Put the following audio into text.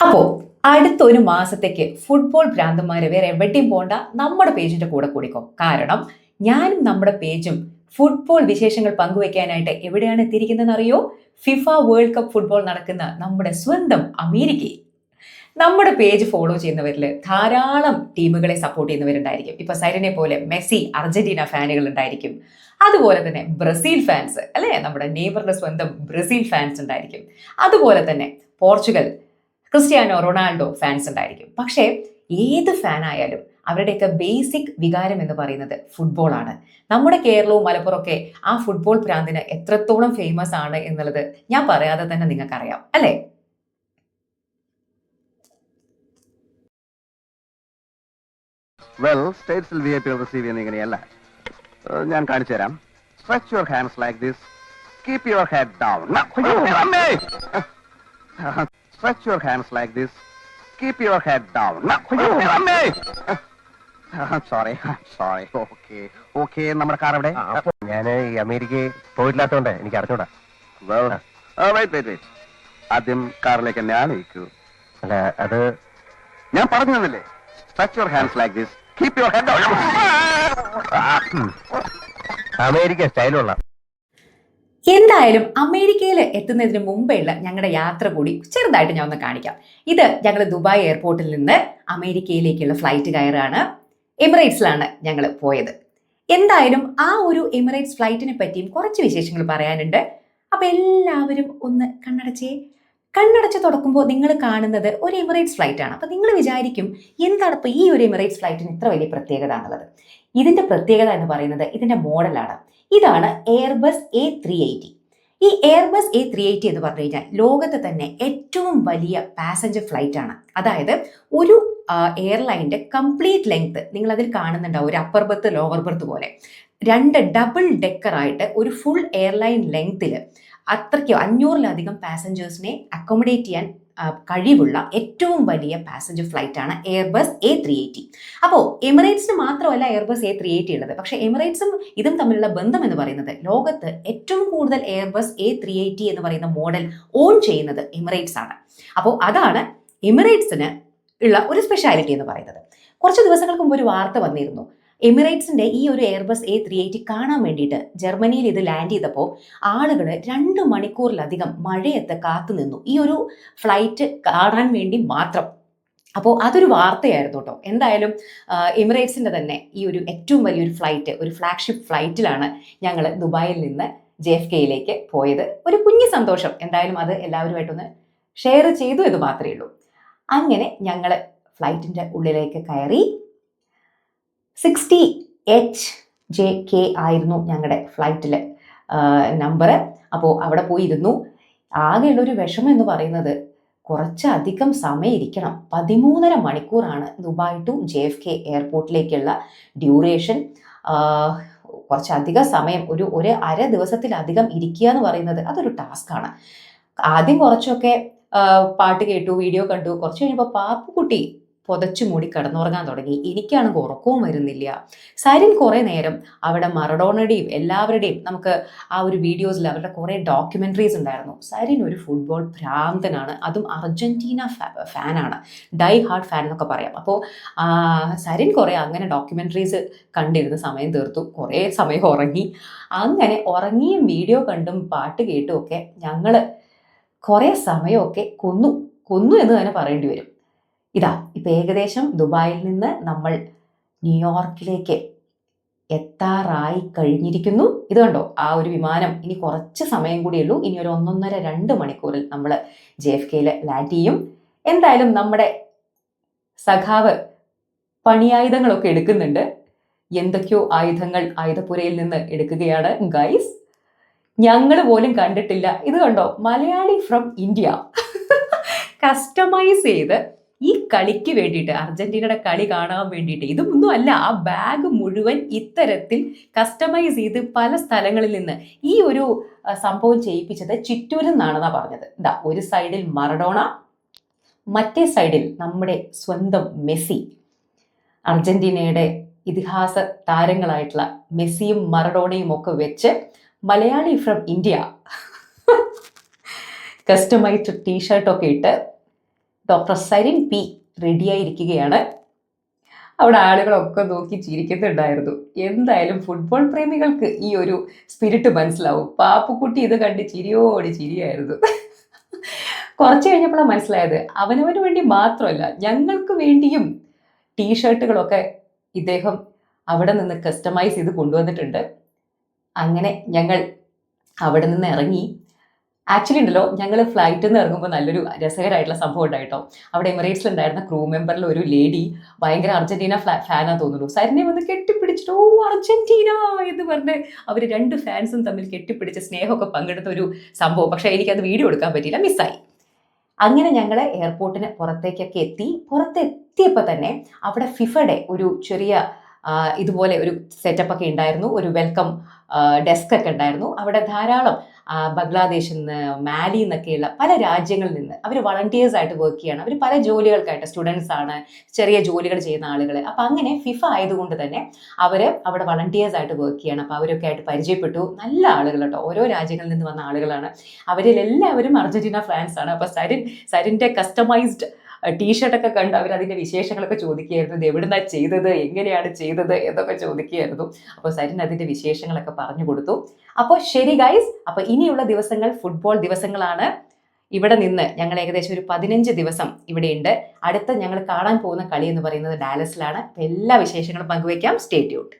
അപ്പോൾ അടുത്തൊരു മാസത്തേക്ക് ഫുട്ബോൾ ഭ്രാന്തന്മാരെ വേറെ എവിടെയും പോണ്ട, നമ്മുടെ പേജിന്റെ കൂടെ കൂടിക്കോ. കാരണം ഞാനും നമ്മുടെ പേജും ഫുട്ബോൾ വിശേഷങ്ങൾ പങ്കുവെക്കാനായിട്ട് എവിടെയാണ് എത്തിയിരിക്കുന്നതെന്ന് അറിയോ? ഫിഫ വേൾഡ് കപ്പ് ഫുട്ബോൾ നടക്കുന്ന നമ്മുടെ സ്വന്തം അമേരിക്കയിൽ. നമ്മുടെ പേജ് ഫോളോ ചെയ്യുന്നവരിൽ ധാരാളം ടീമുകളെ സപ്പോർട്ട് ചെയ്യുന്നവരുണ്ടായിരിക്കും. ഇപ്പൊ സൈരനെ പോലെ മെസ്സി അർജന്റീന ഫാനുകൾ ഉണ്ടായിരിക്കും. അതുപോലെ തന്നെ ബ്രസീൽ ഫാൻസ് അല്ലെ, നമ്മുടെ നെയ്ബറിന്റെ സ്വന്തം ബ്രസീൽ ഫാൻസ് ഉണ്ടായിരിക്കും. അതുപോലെ തന്നെ പോർച്ചുഗൽ ക്രിസ്ത്യാനോ റൊണാൾഡോ ഫാൻസ് ഉണ്ടായിരിക്കും. പക്ഷേ ഏത് ഫാനായാലും അവരുടെയൊക്കെ ബേസിക് വികാരം എന്ന് പറയുന്നത് ഫുട്ബോളാണ്. നമ്മുടെ കേരളവും മലപ്പുറമൊക്കെ ആ ഫുട്ബോൾ ഭ്രാന്തിന് എത്രത്തോളം ഫേമസ് ആണ് എന്നുള്ളത് ഞാൻ പറയാതെ തന്നെ നിങ്ങൾക്കറിയാം അല്ലേ? വെൽ, സ്റ്റേറ്റ്സിൽ വി ഐ പി റിസീവ് ചെയ്യുന്ന ഇങ്ങനെയല്ല. ഞാൻ കാണിച്ചു തരാം. Stretch your hands like this. Keep your head down. Stretch your hands like this. Keep your head down. Sorry. Okay. നമ്മുടെ കാർ എവിടെ? ഞാൻ ഈ അമേരിക്കയിൽ പോയിട്ടില്ലാത്തോണ്ട് എനിക്ക് അറിഞ്ഞൂടാ. വെയിറ്റ്. ആദ്യം കാറിലേക്ക് എന്നെ ആനയിക്കൂ. അല്ല, അത് ഞാൻ പറഞ്ഞു തന്നില്ലേ? Stretch your hands like this. Keep your head down. America സ്റ്റൈലുള്ള. എന്തായാലും അമേരിക്കയിൽ എത്തുന്നതിന് മുമ്പേയുള്ള ഞങ്ങളുടെ യാത്ര കൂടി ചെറുതായിട്ട് ഞാൻ ഒന്ന് കാണിക്കാം. ഇത് ഞങ്ങൾ ദുബായ് എയർപോർട്ടിൽ നിന്ന് അമേരിക്കയിലേക്കുള്ള ഫ്ലൈറ്റ് കയറാണ്. എമിറേറ്റ്സിലാണ് ഞങ്ങൾ പോയത്. എന്തായാലും ആ ഒരു എമിറേറ്റ്സ് ഫ്ലൈറ്റിനെ പറ്റിയും കുറച്ച് വിശേഷങ്ങൾ പറയാനുണ്ട്. അപ്പൊ എല്ലാവരും ഒന്ന് കണ്ണടച്ച് തുറക്കുമ്പോൾ നിങ്ങൾ കാണുന്നത് ഒരു എമിറേറ്റ്സ് ഫ്ലൈറ്റ് ആണ്. അപ്പൊ നിങ്ങൾ വിചാരിക്കും, എന്താണ് ഇപ്പൊ ഈ ഒരു എമിറേറ്റ്സ് ഫ്ലൈറ്റിന് ഇത്ര വലിയ പ്രത്യേകത എന്നുള്ളത്. ഇതിന്റെ പ്രത്യേകത എന്ന് പറയുന്നത് ഇതിന്റെ മോഡലാണ്. ഇതാണ് എയർബസ് A380. ഈ എയർബസ് A380 എന്ന് പറഞ്ഞു കഴിഞ്ഞാൽ ലോകത്തെ തന്നെ ഏറ്റവും വലിയ പാസഞ്ചർ ഫ്ലൈറ്റ് ആണ്. അതായത് ഒരു എയർലൈൻ്റെ കംപ്ലീറ്റ് ലെങ്ത് നിങ്ങൾ അതിൽ കാണുന്നുണ്ടാവും. ഒരു അപ്പർ ബർത്ത് ലോവർ ബർത്ത് പോലെ രണ്ട് ഡബിൾ ഡെക്കറായിട്ട് ഒരു ഫുൾ എയർലൈൻ ലെങ്ത്തിൽ അത്രയ്ക്ക് 500-ലധികം പാസഞ്ചേഴ്സിനെ അക്കോമഡേറ്റ് ചെയ്യാൻ കഴിവുള്ള ഏറ്റവും വലിയ പാസഞ്ചർ ഫ്ലൈറ്റ് ആണ് എയർബസ് A380. അപ്പോൾ എമിറേറ്റ്സിന് മാത്രമല്ല എയർബസ് A380 ഉള്ളത്. പക്ഷേ എമിറേറ്റ്സും ഇതും തമ്മിലുള്ള ബന്ധം എന്ന് പറയുന്നത് ലോകത്ത് ഏറ്റവും കൂടുതൽ എയർബസ് A380 എന്ന് പറയുന്ന മോഡൽ ഓൺ ചെയ്യുന്നത് എമിറേറ്റ്സ് ആണ്. അപ്പോൾ അതാണ് എമിറേറ്റ്സിന് ഉള്ള ഒരു സ്പെഷ്യാലിറ്റി എന്ന് പറയുന്നത്. കുറച്ച് ദിവസങ്ങൾക്ക് മുമ്പ് ഒരു വാർത്ത വന്നിരുന്നു. എമിറേറ്റ്സിന്റെ ഈ ഒരു എയർബസ് A380 കാണാൻ വേണ്ടിയിട്ട് ജർമ്മനിയിൽ ഇത് ലാൻഡ് ചെയ്തപ്പോൾ ആളുകൾ 2 മണിക്കൂറിലധികം മഴയത്ത് കാത്തു നിന്നു ഈ ഒരു ഫ്ലൈറ്റ് കാണാൻ വേണ്ടി മാത്രം. അപ്പോൾ അതൊരു വാർത്തയായിരുന്നു കേട്ടോ. എന്തായാലും എമിറേറ്റ്സിന്റെ തന്നെ ഈ ഒരു ഏറ്റവും വലിയൊരു ഫ്ലൈറ്റ്, ഒരു ഫ്ലാഗ്ഷിപ്പ് ഫ്ലൈറ്റിലാണ് ഞങ്ങൾ ദുബായിൽ നിന്ന് JFKയിലേക്ക് പോയത്. ഒരു കുഞ്ഞു സന്തോഷം എന്തായാലും അത് എല്ലാവരുമായിട്ടൊന്ന് ഷെയർ ചെയ്തു എന്ന് മാത്രമേ ഉള്ളൂ. അങ്ങനെ ഞങ്ങൾ ഫ്ലൈറ്റിന്റെ ഉള്ളിലേക്ക് കയറി. 60HJK ആയിരുന്നു ഞങ്ങളുടെ ഫ്ലൈറ്റിലെ നമ്പർ. അപ്പോൾ അവിടെ പോയി ഇരുന്നു. ആകെയുള്ളൊരു വിഷമം എന്ന് പറയുന്നത് കുറച്ചധികം സമയം ഇരിക്കണം. 13.5 മണിക്കൂറാണ് ദുബായ് ടു JFK എയർപോർട്ടിലേക്കുള്ള ഡ്യൂറേഷൻ. കുറച്ചധികം സമയം, ഒരു അര ദിവസത്തിലധികം ഇരിക്കുക എന്ന് പറയുന്നത് അതൊരു ടാസ്ക്കാണ്. ആദ്യം കുറച്ചൊക്കെ പാട്ട് കേട്ടു, വീഡിയോ കണ്ടു. കുറച്ച് കഴിയുമ്പോൾ പാപ്പുകുട്ടി പുതച്ചു മൂടി കിടന്നുറങ്ങാൻ തുടങ്ങി. എനിക്കാണെങ്കിൽ ഉറക്കവും വരുന്നില്ല. സരിൻ കുറേ നേരം അവിടെ മറഡോണയുടെയും എല്ലാവരുടെയും നമുക്ക് ആ ഒരു വീഡിയോസിൽ അവരുടെ കുറേ ഡോക്യുമെൻ്ററീസ് ഉണ്ടായിരുന്നു. സരിൻ ഒരു ഫുട്ബോൾ ഭ്രാന്തനാണ്, അതും അർജന്റീന ഫാനാണ്, ഡൈ ഹാർഡ് ഫാൻ എന്നൊക്കെ പറയാം. അപ്പോൾ സരിൻ കുറേ അങ്ങനെ ഡോക്യുമെൻ്ററീസ് കണ്ടിരുന്ന് സമയം തീർത്തു. കുറേ സമയം ഉറങ്ങി. അങ്ങനെ ഉറങ്ങിയും വീഡിയോ കണ്ടും പാട്ട് കേട്ടും ഒക്കെ ഞങ്ങൾ കുറേ സമയമൊക്കെ കൊന്നു എന്ന് തന്നെ പറയേണ്ടി വരും. ഇതാ ഇപ്പം ഏകദേശം ദുബായിൽ നിന്ന് നമ്മൾ ന്യൂയോർക്കിലേക്ക് എത്താറായി കഴിഞ്ഞിരിക്കുന്നു. ഇത് കണ്ടോ, ആ ഒരു വിമാനം ഇനി കുറച്ച് സമയം കൂടിയുള്ളൂ. ഇനി ഒരു 1.5-2 മണിക്കൂറിൽ നമ്മൾ JFKയിൽ ലാൻഡ് ചെയ്യും. എന്തായാലും നമ്മുടെ സഖാവ് പണിയായുധങ്ങളൊക്കെ എടുക്കുന്നുണ്ട്. എന്തൊക്കെയോ ആയുധങ്ങൾ ആയുധപ്പുരയിൽ നിന്ന് എടുക്കുകയാണ് ഗൈസ്. ഞങ്ങൾ പോലും കണ്ടിട്ടില്ല. ഇത് കണ്ടോ, മലയാളി ഫ്രം ഇന്ത്യ കസ്റ്റമൈസ് ചെയ്ത് ഈ കളിക്ക് വേണ്ടിയിട്ട്, അർജന്റീനയുടെ കളി കാണാൻ വേണ്ടിയിട്ട്. ഇതൊന്നും അല്ല, ആ ബാഗ് മുഴുവൻ ഇത്തരത്തിൽ കസ്റ്റമൈസ് ചെയ്ത് പല സ്ഥലങ്ങളിൽ നിന്ന് ഈ ഒരു സംഭവം ചെയ്യിപ്പിച്ചത് ചിറ്റൂരിൽ നിന്നാണെന്നാണ് പറഞ്ഞത്. ഇതാ ഒരു സൈഡിൽ മറഡോണ, മറ്റേ സൈഡിൽ നമ്മുടെ സ്വന്തം മെസ്സി. അർജന്റീനയുടെ ഇതിഹാസ താരങ്ങളായിട്ടുള്ള മെസ്സിയും മറഡോണയും ഒക്കെ വെച്ച് മലയാളി ഫ്രം ഇന്ത്യ കസ്റ്റമൈസ്ഡ് ടീഷർട്ടൊക്കെ ഇട്ട് ഡോക്ടർ സരിൻ പി റെഡിയായിരിക്കുകയാണ്. അവിടെ ആളുകളൊക്കെ നോക്കി ചിരിക്കുന്നുണ്ടായിരുന്നു. എന്തായാലും ഫുട്ബോൾ പ്രേമികൾക്ക് ഈ ഒരു സ്പിരിറ്റ് മനസ്സിലാവും. പാപ്പുക്കുട്ടി ഇത് കണ്ട് ചിരിയോട് ചിരിയായിരുന്നു. കുറച്ച് കഴിഞ്ഞപ്പോഴാണ് മനസ്സിലായത് അവനവന് വേണ്ടി മാത്രമല്ല ഞങ്ങൾക്ക് വേണ്ടിയും ടീഷർട്ടുകളൊക്കെ ഇദ്ദേഹം അവിടെ നിന്ന് കസ്റ്റമൈസ് ചെയ്ത് കൊണ്ടുവന്നിട്ടുണ്ട്. അങ്ങനെ ഞങ്ങൾ അവിടെ നിന്ന് ഇറങ്ങി. ആക്ച്വലി ഉണ്ടല്ലോ, ഞങ്ങൾ ഫ്ലൈറ്റിൽ നിന്ന് ഇറങ്ങുമ്പോൾ നല്ലൊരു രസകരമായിട്ടുള്ള സംഭവം ഉണ്ടായിട്ടോ. അവിടെ എമിറേറ്റ്സിലുണ്ടായിരുന്ന ക്രൂ മെമ്പറിൽ ഒരു ലേഡി ഭയങ്കര അർജന്റീന ഫാനാ തോന്നുന്നു. സരിനെ വന്ന് കെട്ടിപ്പിടിച്ചിട്ട് ഓ അർജന്റീന എന്ന് പറഞ്ഞ് അവർ 2 ഫാൻസും തമ്മിൽ കെട്ടിപ്പിടിച്ച് സ്നേഹമൊക്കെ പങ്കെടുത്ത ഒരു സംഭവം. പക്ഷേ എനിക്കത് വീഡിയോ എടുക്കാൻ പറ്റിയില്ല, മിസ്സായി. അങ്ങനെ ഞങ്ങൾ എയർപോർട്ടിന് പുറത്തേക്കൊക്കെ എത്തി. പുറത്തെത്തിയപ്പോൾ തന്നെ അവിടെ ഫിഫയുടെ ഒരു ചെറിയ ഇതുപോലെ ഒരു സെറ്റപ്പ് ഒക്കെ ഉണ്ടായിരുന്നു. ഒരു വെൽക്കം ഡെസ്ക് ഒക്കെ ഉണ്ടായിരുന്നു. അവിടെ ധാരാളം ബംഗ്ലാദേശിൽ നിന്ന്, മാലി എന്നൊക്കെയുള്ള പല രാജ്യങ്ങളിൽ നിന്ന് അവർ വളണ്ടിയേഴ്സ് ആയിട്ട് വർക്ക് ചെയ്യാണ്. അവർ പല ജോലികൾക്കായിട്ട്, സ്റ്റുഡൻസ് ആണ്, ചെറിയ ജോലികൾ ചെയ്യുന്ന ആളുകൾ. അപ്പം അങ്ങനെ ഫിഫ ആയതുകൊണ്ട് തന്നെ അവർ അവിടെ വളണ്ടിയേഴ്സ് ആയിട്ട് വർക്ക് ചെയ്യാണ്. അപ്പോൾ അവരൊക്കെ ആയിട്ട് പരിചയപ്പെട്ടു. നല്ല ആളുകൾ കേട്ടോ, ഓരോ രാജ്യങ്ങളിൽ നിന്ന് വന്ന ആളുകളാണ്. അവരിൽ എല്ലാവരും അർജന്റീന ഫാൻസ് ആണ്. അപ്പോൾ സരിൻ്റെ കസ്റ്റമൈസ്ഡ് ടീഷർട്ടൊക്കെ കണ്ട് അവർ അതിൻ്റെ വിശേഷങ്ങളൊക്കെ ചോദിക്കുകയായിരുന്നു. ഇത് എവിടുന്നാണ് ചെയ്തത്, എങ്ങനെയാണ് ചെയ്തത് എന്നൊക്കെ ചോദിക്കുകയായിരുന്നു. അപ്പോൾ സരിൻ അതിൻ്റെ വിശേഷങ്ങളൊക്കെ പറഞ്ഞു കൊടുത്തു. അപ്പോൾ ശരി ഗൈസ്, അപ്പോൾ ഇനിയുള്ള ദിവസങ്ങൾ ഫുട്ബോൾ ദിവസങ്ങളാണ്. ഇവിടെ നിന്ന് ഞങ്ങൾ ഏകദേശം ഒരു 15 ദിവസം ഇവിടെയുണ്ട്. അടുത്ത ഞങ്ങൾ കാണാൻ പോകുന്ന കളി എന്ന് പറയുന്നത് ഡാലസിലാണ്. അപ്പോൾ എല്ലാ വിശേഷങ്ങളും പങ്കുവയ്ക്കാം. Stay tuned.